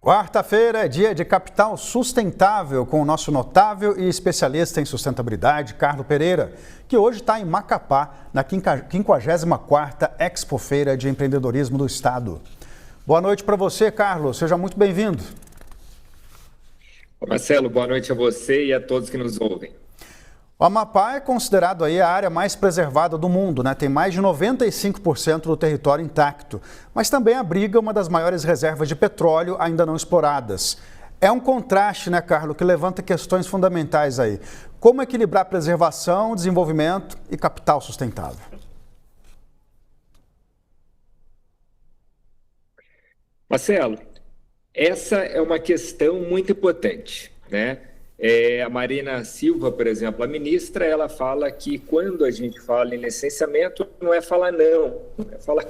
Quarta-feira é dia de Capital Sustentável com o nosso notável e especialista em sustentabilidade, Carlos Pereira, que hoje está em Macapá, na 54ª Expofeira de Empreendedorismo do Estado. Boa noite para você, Carlos. Seja muito bem-vindo. Marcelo, boa noite a você e a todos que nos ouvem. O Amapá é considerado aí a área mais preservada do mundo, né? Tem mais de 95% do território intacto, mas também abriga uma das maiores reservas de petróleo ainda não exploradas. É um contraste, né, Carlos, que levanta questões fundamentais aí. Como equilibrar preservação, desenvolvimento e capital sustentável? Marcelo, essa é uma questão muito importante, né? A Marina Silva, por exemplo, a ministra, ela fala que quando a gente fala em licenciamento, não é falar não, é falar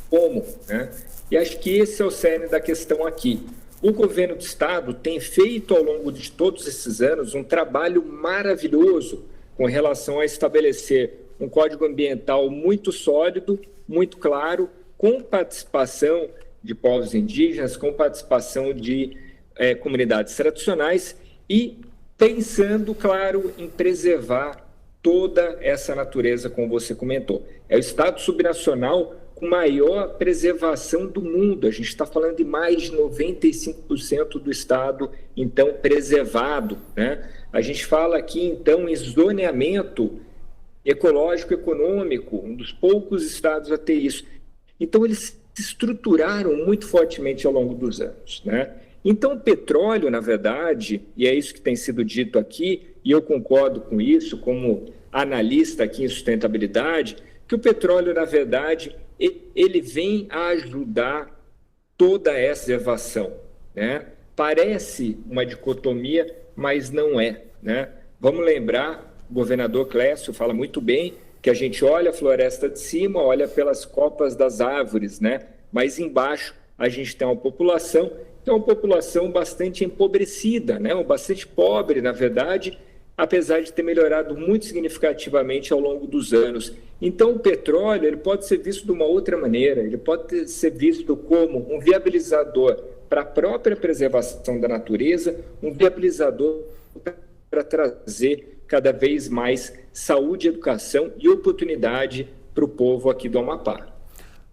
como, né? E acho que esse é o cerne da questão aqui. O governo do estado tem feito ao longo de todos esses anos um trabalho maravilhoso com relação a estabelecer um código ambiental muito sólido, muito claro, com participação de povos indígenas, com participação de comunidades tradicionais e pensando, claro, em preservar toda essa natureza, como você comentou. É o estado subnacional com maior preservação do mundo. A gente está falando de mais de 95% do estado, então, preservado, né? A gente fala aqui, então, em zoneamento ecológico-econômico, um dos poucos estados a ter isso. Então, eles se estruturaram muito fortemente ao longo dos anos, né? Então, o petróleo, na verdade, e é isso que tem sido dito aqui, e eu concordo com isso, como analista aqui em sustentabilidade, que o petróleo, na verdade, ele vem a ajudar toda essa preservação, né? Parece uma dicotomia, mas não é, né? Vamos lembrar, o governador Clécio fala muito bem, que a gente olha a floresta de cima, olha pelas copas das árvores, né? Mas embaixo a gente tem uma população que é uma população bastante empobrecida, né? Bastante pobre, na verdade, apesar de ter melhorado muito significativamente ao longo dos anos. Então, o petróleo ele pode ser visto de uma outra maneira, ele pode ser visto como um viabilizador para a própria preservação da natureza, um viabilizador para trazer cada vez mais saúde, educação e oportunidade para o povo aqui do Amapá.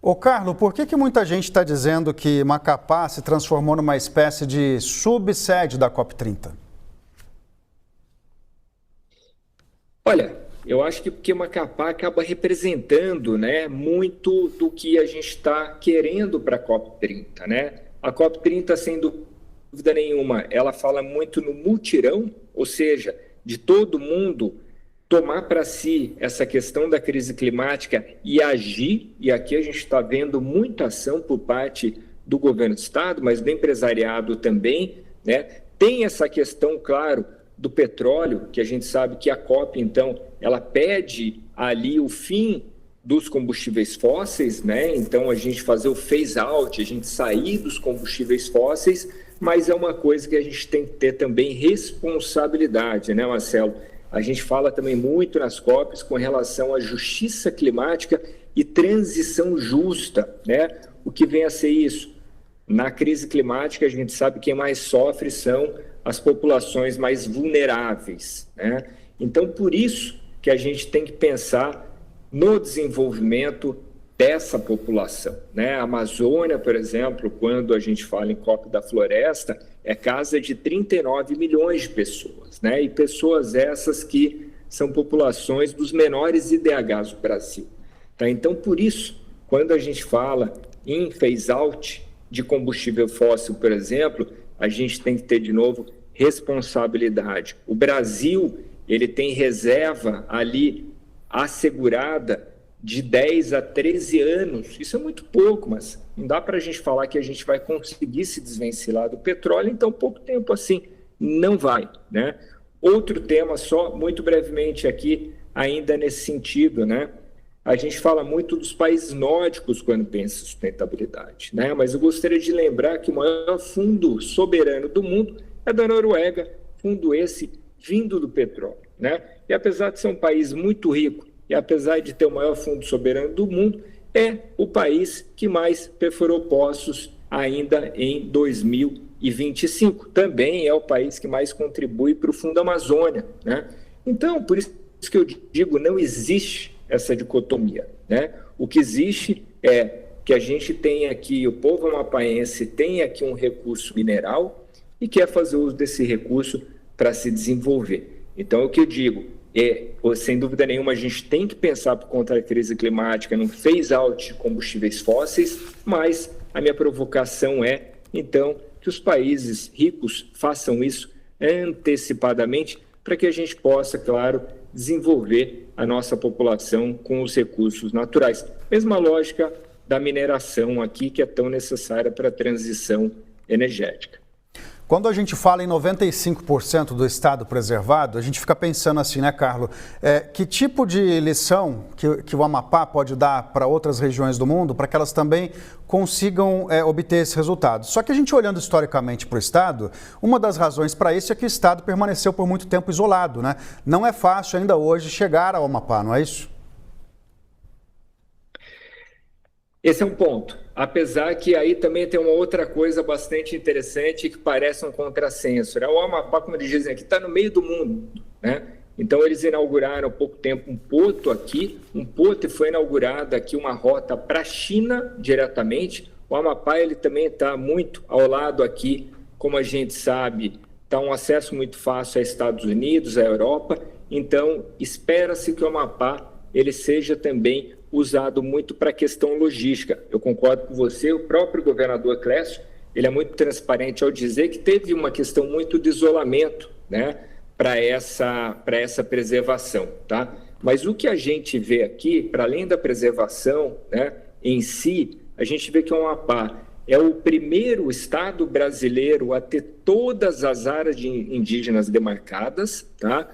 Ô Carlos, por que muita gente está dizendo que Macapá se transformou numa espécie de subsede da COP30? Olha, eu acho que porque Macapá acaba representando, né, muito do que a gente está querendo para a COP30, né? A COP30, sem dúvida nenhuma, ela fala muito no mutirão, ou seja, de todo mundo tomar para si essa questão da crise climática e agir, e aqui a gente está vendo muita ação por parte do governo do estado, mas do empresariado também, né? Tem essa questão, claro, do petróleo, que a gente sabe que a COP, então, ela pede ali o fim dos combustíveis fósseis, né? Então, a gente fazer o phase out, a gente sair dos combustíveis fósseis, mas é uma coisa que a gente tem que ter também responsabilidade, né, Marcelo? A gente fala também muito nas COPs com relação à justiça climática e transição justa, né? O que vem a ser isso? Na crise climática, a gente sabe que quem mais sofre são as populações mais vulneráveis, né? Então, por isso que a gente tem que pensar no desenvolvimento dessa população, né? A Amazônia, por exemplo, quando a gente fala em COP da Floresta, é casa de 39 milhões de pessoas, né? E pessoas essas que são populações dos menores IDHs do Brasil, tá? Então, por isso, quando a gente fala em phase out de combustível fóssil, por exemplo, a gente tem que ter, de novo, responsabilidade. O Brasil, ele tem reserva ali assegurada de 10 a 13 anos. Isso é muito pouco, mas não dá para a gente falar que a gente vai conseguir se desvencilhar do petróleo em tão pouco tempo assim. Não vai, né? Outro tema só, muito brevemente aqui, ainda nesse sentido, né? A gente fala muito dos países nórdicos quando pensa em sustentabilidade, né? Mas eu gostaria de lembrar que o maior fundo soberano do mundo é da Noruega, fundo esse vindo do petróleo, né? E apesar de ser um país muito rico, e apesar de ter o maior fundo soberano do mundo, é o país que mais perfurou poços ainda em 2020. 2025. Também é o país que mais contribui para o Fundo Amazônia, né? Então, por isso que eu digo, não existe essa dicotomia, né? O que existe é que a gente tem aqui, o povo amapaense tem aqui um recurso mineral e quer fazer uso desse recurso para se desenvolver. Então, o que eu digo sem dúvida nenhuma, a gente tem que pensar por conta da crise climática num phase-out de combustíveis fósseis, mas a minha provocação é, então, que os países ricos façam isso antecipadamente para que a gente possa, claro, desenvolver a nossa população com os recursos naturais. Mesma lógica da mineração aqui, que é tão necessária para a transição energética. Quando a gente fala em 95% do estado preservado, a gente fica pensando assim, né, Carlos? Que tipo de lição que o Amapá pode dar para outras regiões do mundo para que elas também consigam obter esse resultado? Só que a gente olhando historicamente para o estado, uma das razões para isso é que o estado permaneceu por muito tempo isolado, né? Não é fácil ainda hoje chegar ao Amapá, não é isso? Esse é um ponto. Apesar que aí também tem uma outra coisa bastante interessante que parece um contrassenso, né? O Amapá, como eles dizem aqui, está no meio do mundo, né? Então, eles inauguraram há pouco tempo um porto aqui, e foi inaugurada aqui uma rota para a China diretamente. O Amapá, ele também está muito ao lado aqui, como a gente sabe, está um acesso muito fácil a Estados Unidos, a Europa. Então, espera-se que o Amapá ele seja também usado muito para a questão logística. Eu concordo com você, o próprio governador Clécio, ele é muito transparente ao dizer que teve uma questão muito de isolamento, né, para essa preservação, tá? Mas o que a gente vê aqui, para além da preservação, né, em si, a gente vê que o Amapá é o primeiro estado brasileiro a ter todas as áreas indígenas demarcadas, tá?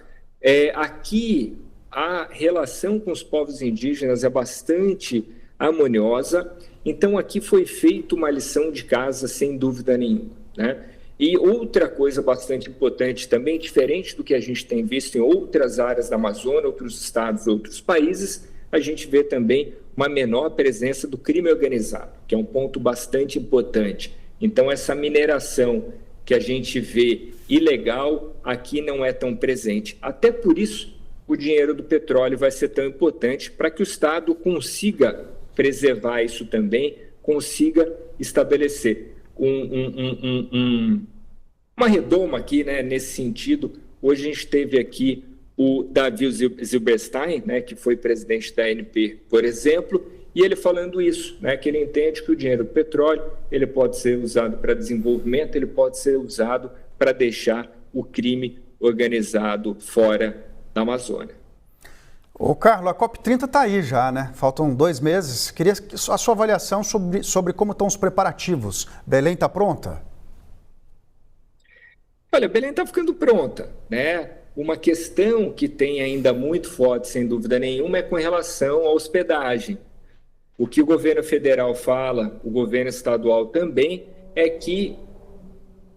Aqui a relação com os povos indígenas é bastante harmoniosa, então aqui foi feita uma lição de casa, sem dúvida nenhuma, né? E outra coisa bastante importante também, diferente do que a gente tem visto em outras áreas da Amazônia, outros estados, outros países, a gente vê também uma menor presença do crime organizado, que é um ponto bastante importante. Então, essa mineração que a gente vê ilegal aqui não é tão presente. Até por isso, o dinheiro do petróleo vai ser tão importante para que o Estado consiga preservar isso também, consiga estabelecer uma redoma aqui, né, nesse sentido. Hoje a gente teve aqui o Davi Zilberstein, né, que foi presidente da ANP, por exemplo, e ele falando isso, né, que ele entende que o dinheiro do petróleo ele pode ser usado para desenvolvimento, ele pode ser usado para deixar o crime organizado fora da Amazônia. Ô Carlos, a COP30 está aí já, né? Faltam 2 meses. Queria a sua avaliação sobre como estão os preparativos. Belém está pronta? Olha, Belém está ficando pronta, né? Uma questão que tem ainda muito forte, sem dúvida nenhuma, é com relação à hospedagem. O que o governo federal fala, o governo estadual também, é que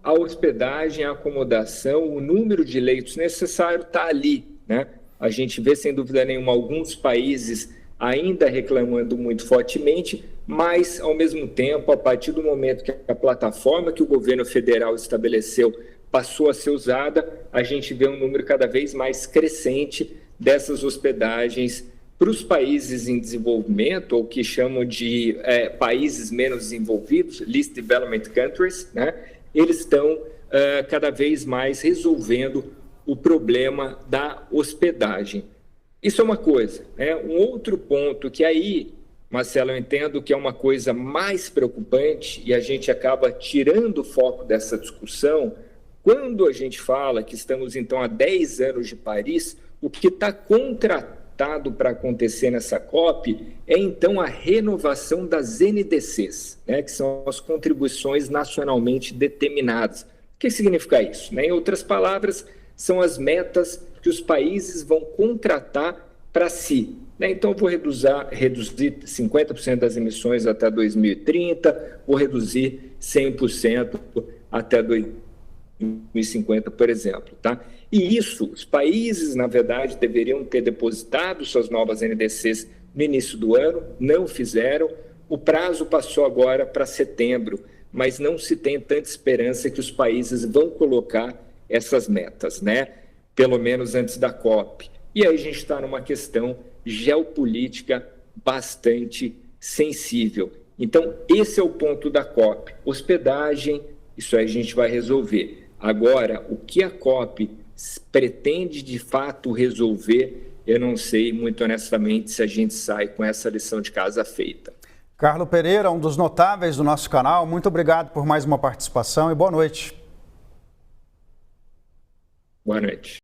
a hospedagem, a acomodação, o número de leitos necessário está ali, né? A gente vê, sem dúvida nenhuma, alguns países ainda reclamando muito fortemente, mas, ao mesmo tempo, a partir do momento que a plataforma que o governo federal estabeleceu passou a ser usada, a gente vê um número cada vez mais crescente dessas hospedagens para os países em desenvolvimento, ou que chamam de países menos desenvolvidos, Least Development Countries, né? Eles estão cada vez mais resolvendo o problema da hospedagem. Isso é uma coisa, né? Um outro ponto que aí, Marcelo, eu entendo que é uma coisa mais preocupante e a gente acaba tirando o foco dessa discussão, quando a gente fala que estamos, então, há 10 anos de Paris, o que está contratado para acontecer nessa COP é, então, a renovação das NDCs, né? Que são as contribuições nacionalmente determinadas. O que significa isso, né? Em outras palavras, são as metas que os países vão contratar para si, né? Então, eu vou reduzir 50% das emissões até 2030, vou reduzir 100% até 2050, por exemplo, tá? E isso, os países, na verdade, deveriam ter depositado suas novas NDCs no início do ano, não fizeram. O prazo passou agora para setembro. mas não se tem tanta esperança que os países vão colocar essas metas, né? Pelo menos antes da COP. E aí a gente está numa questão geopolítica bastante sensível. Então, esse é o ponto da COP. Hospedagem, isso aí a gente vai resolver. Agora, o que a COP pretende de fato resolver, eu não sei, muito honestamente, se a gente sai com essa lição de casa feita. Carlo Pereira, um dos notáveis do nosso canal, muito obrigado por mais uma participação e boa noite. Boa noite.